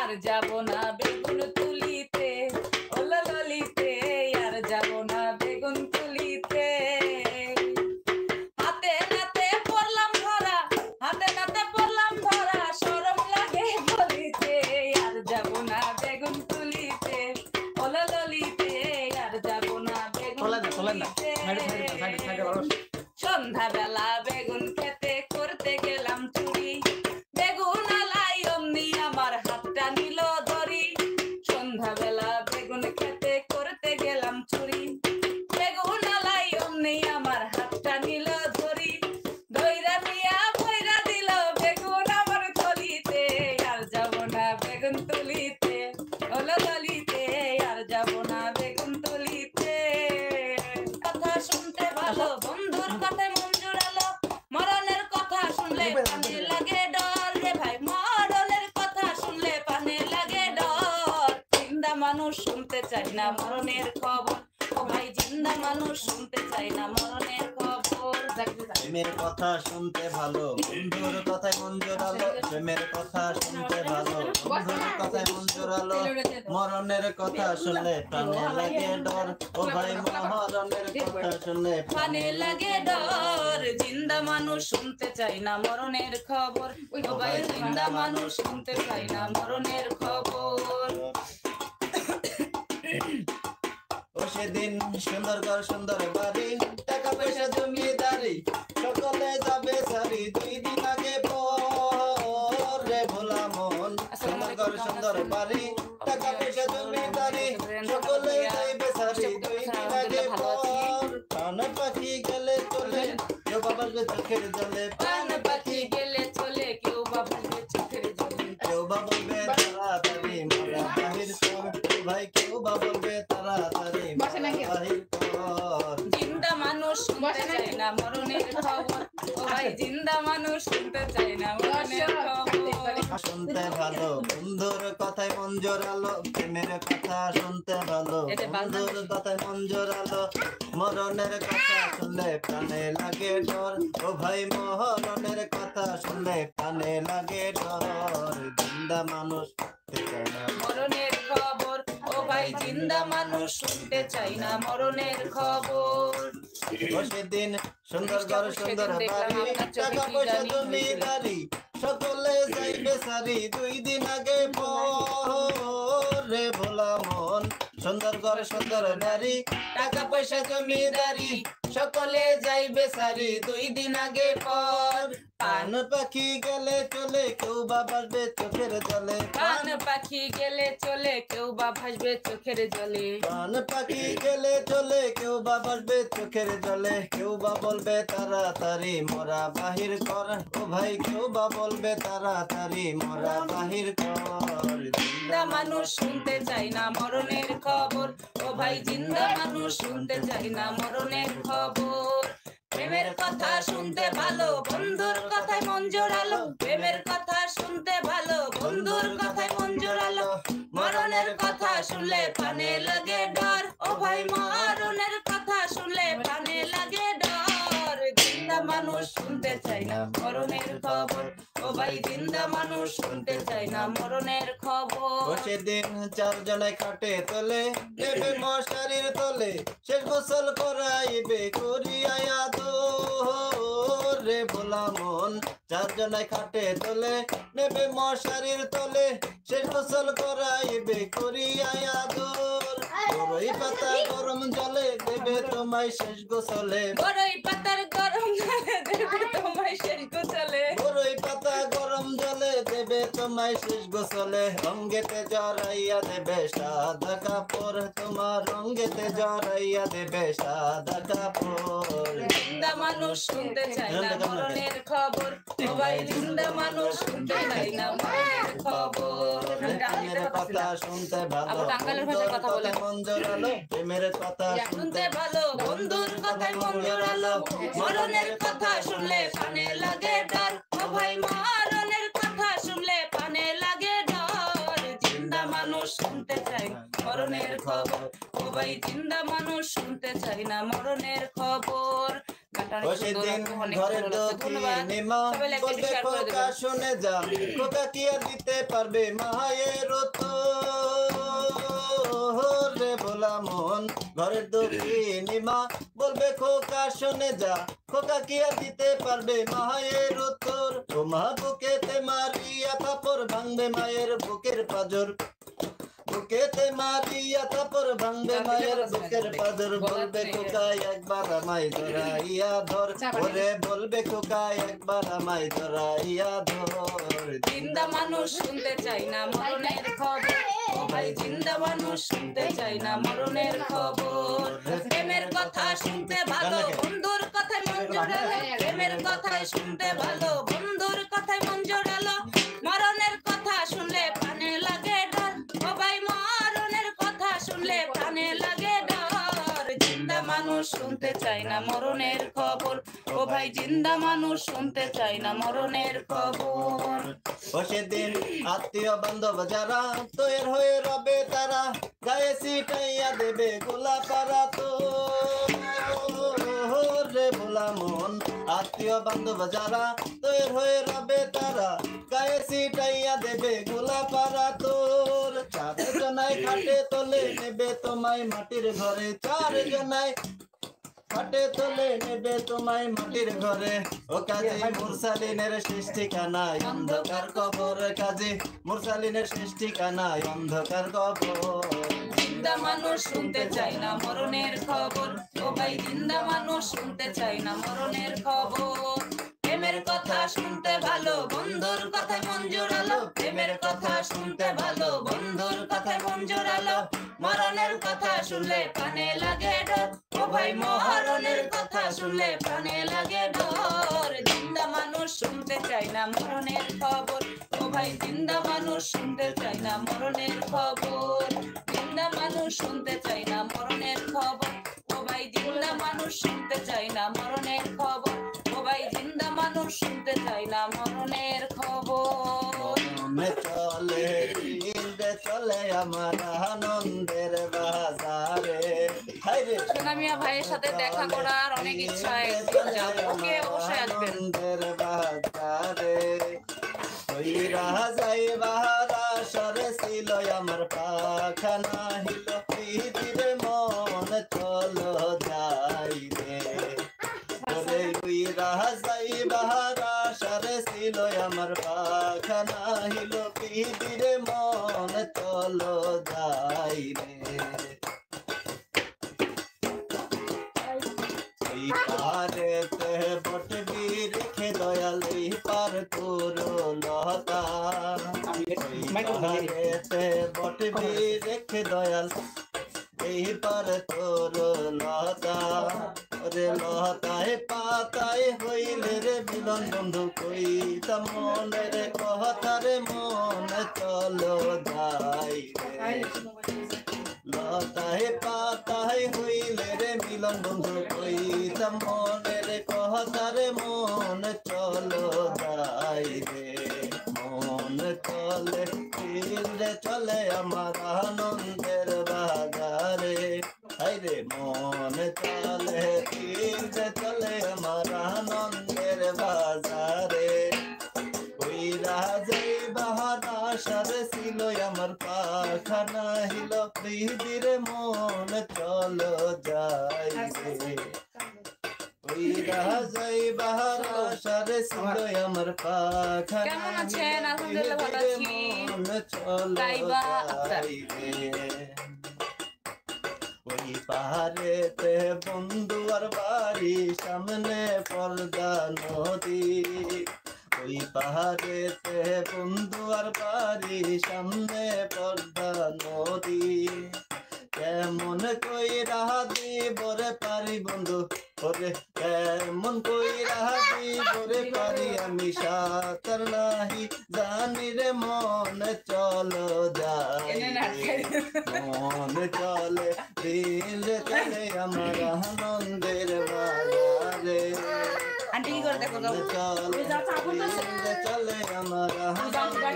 আর যাব না বেগুন তুলিতে, ওলো ললিতে আর যাব না বেগুন তুলিতে। হাতে নাতে পড়লাম ধরা, হাতে নাতে পড়লাম ধরা, শরম লাগে বলিতে আর যাব না বেগুন তুলিতে, ওলো ললিতে আর যাব না বেগুন তুলিতে। সন্ধ্যাবেলা বেগুন খেতে করতে গেলাম চুরি, বেগুন আলাই অমনি আমার হাতটা নিল ধরি। সন্ধ্যাবেলা বেগুন খেতে করতে গেলাম চুরি, বেগুন আলাই অমনি আমার হাতটা নিল ধরি। ধইরা নিয়া বইরা দিল বেগুন আমার থলিতে, আর যাব না বেগুন তুলিতে, ওলো ললিতে আর যাব না বেগুন তুলিতে। কথা শুনতে ভালো, বন্ধুর কথায় মন জুড়ালো, মরণের কথা শুনলে পানে লাগে ডর রে ভাই, মরণের কথা শুনলে পানে লাগে ডর। জিন্দা মানুষ শুনতে চাই না মরণের খবর, ও ভাই জিন্দা মানুষ শুনতে চাই না মরণের খবর। প্রেমের কথা শুনতে ভালো, বন্ধুর কথায় মন জোড়ালো, প্রেমের কথা শুনতে ভালো, বন্ধুর কথায় মন জোড়ালো, মরণের কথা শুনলে প্রাণে লাগে ডর, ও ভাই মরণের কথা শুনলে পানে লাগে ডর। জিন্দা মানুষ শুনতে চাই না মরণের খবর, ও ভাই জিন্দা মানুষ শুনতে চাই না মরণের খবর। ও সেদিন সুন্দর ঘর সুন্দর বাড়ি, টাকা পয়সা জমিদারি, সকলে যাবে সারি, 2 দিন আগে পর রে ভোলা মন। সুন্দর ঘর সুন্দর বাড়ি, টাকা পয়সা জমিদারি, সকলে যাইবে সারি, 2 দিন আগে পর। প্রাণ পাখি গেলে চলে, কেউ বাবার চোখের জলে, প্রাণ পাখি গেলে চলে, কেউ বা বলবে চোখের জলে, কেউ বা বলবে তাড়াতাড়ি মরা বাহির কর, ভাই কেউ বা বলবে তাড়াতাড়ি মরা বাহির কর। জিন্দা মানুষ শুনতে চাই না মরণের খবর, ও ভাই জিন্দা মানুষ শুনতে চাই না মরণের খবর। শুনতে ভালো, বন্ধুর কথায় মন জোড়ালো, প্রেমের কথা শুনতে ভালো, বন্ধুর কথায় মন জোড়ালো, মরণের কথা শুনলে প্রাণে লাগে ডর, ও ভাই মরণের কথা শুনলে প্রাণে লাগে ডর। জিন্দা মানুষ শুনতে চায় না মরণের খবর, ও ভাই জিন্দা মানুষ শুনতে চাই না মরণের খবর। ও সেদিন সুন্দর ঘর সুন্দর বাড়ি, টাকা পয়সা জমিদারি, সকলে যাইবে সারি, 2 দিন আগে পর রে ভোলা মন। সুন্দর ঘর সুন্দর বাড়ি, টাকা পয়সা জমিদারি, সকলে যাইবে সারি, 2 দিন আগে পর। পান পাখি গেলে চলে, কেউ বা ভাসবে চোখের জলে, প্রাণ পাখি গেলে চলে, কেউ বা ভাসবে চোখের জলে, পান পাখি গেলে চলে, কেউ বা ভাসবে চোখের জলে, কেউ বা বলবে তাড়াতাড়ি মরা বাহির কর, ও ভাই কেউ বা বলবে তাড়াতাড়ি মরা বাহির কর। জিন্দা মানুষ শুনতে চাই না মরণের খবর, ও ভাই জিন্দা মানুষ শুনতে চাই না মরণের খবর। প্রেমের কথা শুনতে ভালো, বন্ধুর কথায় মন জোড়ালো, প্রেমের কথা শুনতে ভালো, বন্ধুর কথায় মন জোড়ালো, মরণের কথা শুনলে প্রাণে লাগে ডর, ও ভাই মরণের কথা শুনলে প্রাণে লাগে ডর। জিন্দা মানুষ শুনতে চাই না মরণের খবর, ও ভাই জিন্দা মানুষ শুনতে চাই না মরণের খবর। ও সেদিন 4 জনে খাটে তোলে, নেবে মশারির তলে, শেষ গোসল করাইবে করিয়া আদর রে ভোলা মন। 4 জনে খাটে তোলে, নেবে মশারির তলে, শেষ গোসল করাইবে করিয়া আদর। বড়ই পাতা গরম জলে দেবে তোমায় শেষ গোসলে, বড়ই পাতার গরম জলে দেবে তোমায় শেষ গোসলে, বড়ই পাতা গরম জলে দেবে তোমায় শেষ গোসলে, রঙ্গেতে জড়াইয়া দেবে সাদা কাপড়, তোমার রঙ্গেতে জড়াইয়া দেবে সাদা কাপড়। জিন্দা মানুষ শুনতে চাই না মরণের খবর, ও ভাই জিন্দা মানুষ শুনতে চাই না মরণের খবর। প্রেমের কথা শুনতে ভালো, টাঙ্গাইলের ভাষায় কথা বলে মন জোড়ালো, প্রেমের কথা শুনতে ভালো, বন্ধুর কথায় মন জোড়ালো, মরণের কথা শুনলে প্রাণে লাগে ডর, ও ভাই মরণের কথা শুনলে প্রাণে লাগে ডর। জিন্দা মানুষ শুনতে চাই মরণের খবর, ও ভাই জিন্দা মানুষ শুনতে চাই না মরণের খবর। গানটা অনেক সুন্দর, সেদিন অনেক ঘরের ভালো লাগছে। ধন্যবাদ। দক্ষিণে মা সবাই লাইক বলবে শেয়ার করে খোকা দেবেন। শুনে যা, খোকা কি আর দিতে পারবে মায়ের উত্তর রে ভোলা মন। ঘরের দক্ষিণে মা বলবে খোকা শুনে যা, খোকা কি আর দিতে পারবে মায়ের উত্তর। ও মা বুকেতে মারিয়া থাপড় ভাঙবে মায়ের বুকের পাজর, বুকেতে মারিয়া থাপড় ভাঙবে মায়ের বুকের পাজর। বলবে খোকা একবার আমায় ধরাইয়া ধর, ওরে বলবে খোকা একবার আমায় ধরাইয়া ধর। জিন্দা মানুষ শুনতে চাই না মরণের খবর, ও ভাই জিন্দা মানুষ শুনতে চাই না মরণের খবর। প্রেমের কথা শুনতে ভালো, বন্ধুর কথায় মন জোড়ালো, প্রেমের কথায় শুনতে ভালো, বন্ধুর কথায় মন জোড়ালো। মরণের কথা শুনলে প্রাণে লাগে ডর, ও ভাই মরণের কথা শুনলে প্রাণে লাগে ডর। জিন্দা মানুষ শুনতে চাই না মরণের খবর, ও ভাই জিন্দা মানুষ শুনতে চাই না মরণের খবর। ও সেদিন আত্মীয় বান্ধব যারা তৈর হয়ে রবে তারা, গায়ে ছিটাইয়া দেবে গোলা পাড়া তো রে ভোলা মন। আত্মীয় বান্ধব যারা তৈর হয়ে রবে তারা, গায়ে ছিটাইয়া দেবে গোলা পাড়া তোর। চার জনায় খাটে তোলে নেবে তোমায় মাটির ঘরে, চার জনায় খাটে তোলে নেবে তোমায় মাটির ঘরে। ও কাজী মুরসালিনের শেষ ঠিকানায় অন্ধকার কবর, কাজী মুরসালিনের শেষ ঠিকানায় অন্ধকার কবর। জিন্দা মানুষ শুনতে চাই না মরণের খবর, ও ভাই জিন্দা মানুষ শুনতে চাই না মরণের খবর। প্রেমের কথা শুনতে ভালো, বন্ধুর কথায় মন জোড়ালো, প্রেমের কথা শুনতে ভালো, বন্ধুর কথায় মন জোড়ালো। মরণের কথা শুনলে প্রাণে লাগে ডর, ও ভাই মরণের কথা শুনলে প্রাণে লাগে ডর। জিন্দা মানুষ শুনতে চাই না মরণের খবর, ও ভাই জিন্দা মানুষ শুনতে চাই না মরণের খবর। জিন্দা মানুষ শুনতে চাই না মরণের খবর, ও ভাই জিন্দা মানুষ শুনতে চাই না মরণের খবর, ও ভাই জিন্দা মানুষ শুনতে চাই না মরণের খবর। মনে চলে দিলে চলে আমার আনন্দের বাজারে। হায় রে সোনা মিয়া ভাইয়ের সাথে দেখা করার অনেক ইচ্ছা, একদিন যাবো, ওকে অবশ্যই আসবেন। আনন্দের বাজারে কইরা যাইবার আশারে ছিল আমার পাখানা হিল, পৃথিবীর মন চলো যাই রে। ওরে কইরা যাইবার আশারে ছিল আমার পাখানা হিল, পৃথিবীর মন চলো যাই রে। এই পারেতে বটবি রেখে দয়াল, এই পার তোর লতা। এই পারেতে বটবি রেখে দয়াল, এই পার তোর লতা। ওরে লতায় পাতায় হইলে রে মিলন বন্ধু, কইতা মনের কথা রে মন চলো যাই রে। লতায় পাতায় হইলে রে মিলন বন্ধু, কইতা মনের কথা রে মন চলো যাই রে। মন চলে ফিরে চলে আমার আনন্দের বাজারে। হায় রে মন চলে ফিরে চলে আমার আনন্দের বাজারে। ওই রাজাই বাহার আশার ছিল আমার পাখানা হিল, পৃথিবীর মন চলো যাই রে। ওই রাজাই বাহার আশার ছিল আমার পাখানা কেমন আছেন? আলহামদুলিল্লাহ ভালো আছি। মন চলো লাইবা আক্তার। যাই রে। ওই পাহাড়েতে বন্ধু আর বাড়ি, সামনে পর্দা নদী। ওই পাহাড়েতে বন্ধু আর বাড়ি, সামনে পর্দা নদী। কেমন কইরা দিবরে পারি বন্ধু, ওরে কেমন কইরা দিবরে পারি আমি, সাঁতার নাহি জানি রে মন চলো যাই রে। মন চলে দিলে চলে আমার আনন্দের বাজারে। আন্টি কি করে দেখো তো? চলে দিলে চলে আমার আনন্দের